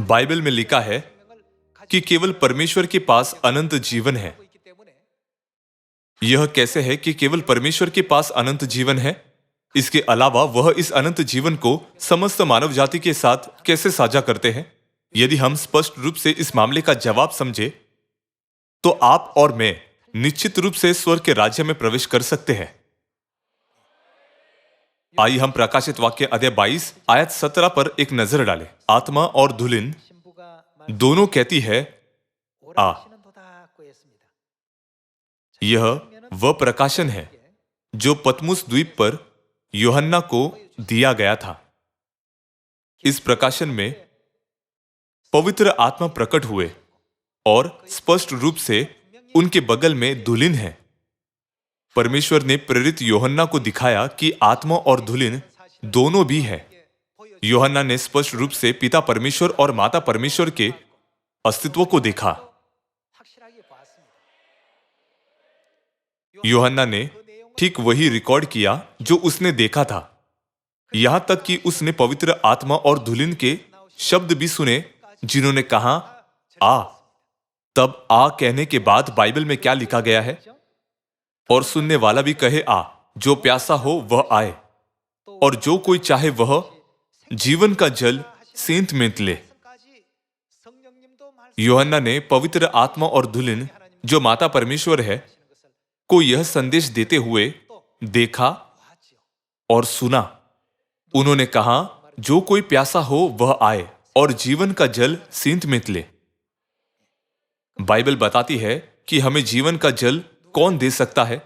Bible में लिखा है कि केवल परमेश्वर के पास अनंत जीवन है। यह कैसे है कि केवल परमेश्वर के पास अनंत जीवन है? इसके अलावा वह इस अनंत जीवन को समस्त मानव जाति के साथ कैसे साझा करते हैं? यदि हम स्पष्ट रूप से इस मामले का जवाब समझे, तो आप और मैं निश्चित रूप से स्वर्ग के राज्य में प्रवेश कर सकते हैं। आइए हम प्रकाशित वाक्य अध्याय 22 आयत 17 पर एक नजर डालें। आत्मा और धुलिन दोनों कहती है आ। यह वह प्रकाशन है जो पतमुस द्वीप पर यूहन्ना को दिया गया था। इस प्रकाशन में पवित्र आत्मा प्रकट हुए और स्पष्ट रूप से उनके बगल में धुलिन है। परमेश्वर ने प्रेरित यूहन्ना को दिखाया कि आत्मा और धुलिन दोनों भी है। यूहन्ना ने स्पष्ट रूप से पिता परमेश्वर और माता परमेश्वर के अस्तित्व को देखा। यूहन्ना ने ठीक वही रिकॉर्ड किया जो उसने देखा था। यहां तक कि उसने पवित्र आत्मा और धुलिन के शब्द भी सुने जिन्होंने कहा आ। तब आ कहने के बाद बाइबल में क्या लिखा गया है? और सुनने वाला भी कहे आ। जो प्यासा हो वह आए, और जो कोई चाहे वह जीवन का जल सेंत में ले। यूहन्ना ने पवित्र आत्मा और धुलिन जो माता परमेश्वर है को यह संदेश देते हुए देखा और सुना। उन्होंने कहा जो कोई प्यासा हो वह आए और जीवन का जल सेंत में ले। बाइबल बताती है कि हमें जीवन का जल कौन दे सकता है?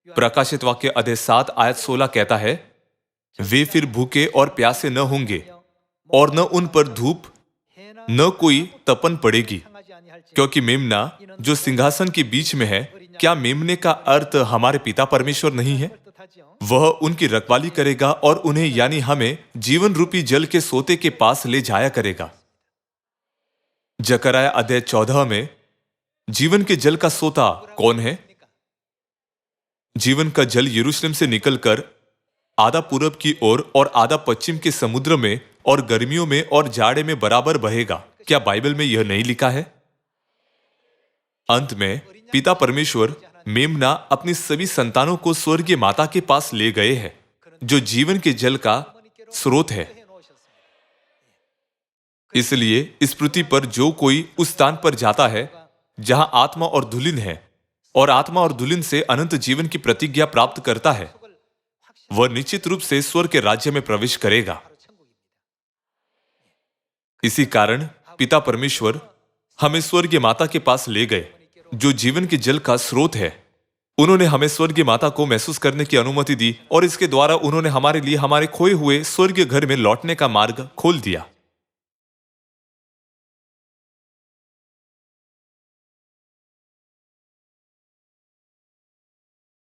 प्रकाशित वाक्य अध्याय 7 आयत 16 कहता है, वे फिर भूखे और प्यासे न होंगे और न उन पर धूप न कोई तपन पड़ेगी, क्योंकि मेमना जो सिंहासन के बीच में है। क्या मेमने का अर्थ हमारे पिता परमेश्वर नहीं है? वह उनकी रखवाली करेगा और उन्हें यानी हमें जीवन रूपी जल के सोते के पास ले जाया करेगा। जकरयाह अध्याय 14 में जीवन के जल का सोता कौन है? जीवन का जल यरूशलेम से निकलकर आधा पूरब की ओर और आधा पश्चिम के समुद्र में और गर्मियों में और जाड़े में बराबर बहेगा। क्या बाइबल में यह नहीं लिखा है? अंत में पिता परमेश्वर मेमना अपनी सभी संतानों को स्वर्गीय माता के पास ले गए हैं, जो जीवन के जल का स्रोत है। इसलिए इस पृथ्वी पर जो कोई उस स्थान पर जाता है जहां आत्मा और धुलिन है और आत्मा और धुलिन से अनंत जीवन की प्रतिज्ञा प्राप्त करता है, वह निश्चित रूप से स्वर्ग के राज्य में प्रवेश करेगा। इसी कारण पिता परमेश्वर हमें स्वर्गीय माता के पास ले गए, जो जीवन के जल का स्रोत है। उन्होंने हमें स्वर्गीय माता को महसूस करने की अनुमति दी और इसके द्वारा उन्होंने हमारे लिए हमारे खोए हुए स्वर्गीय घर में लौटने का मार्ग खोल दिया।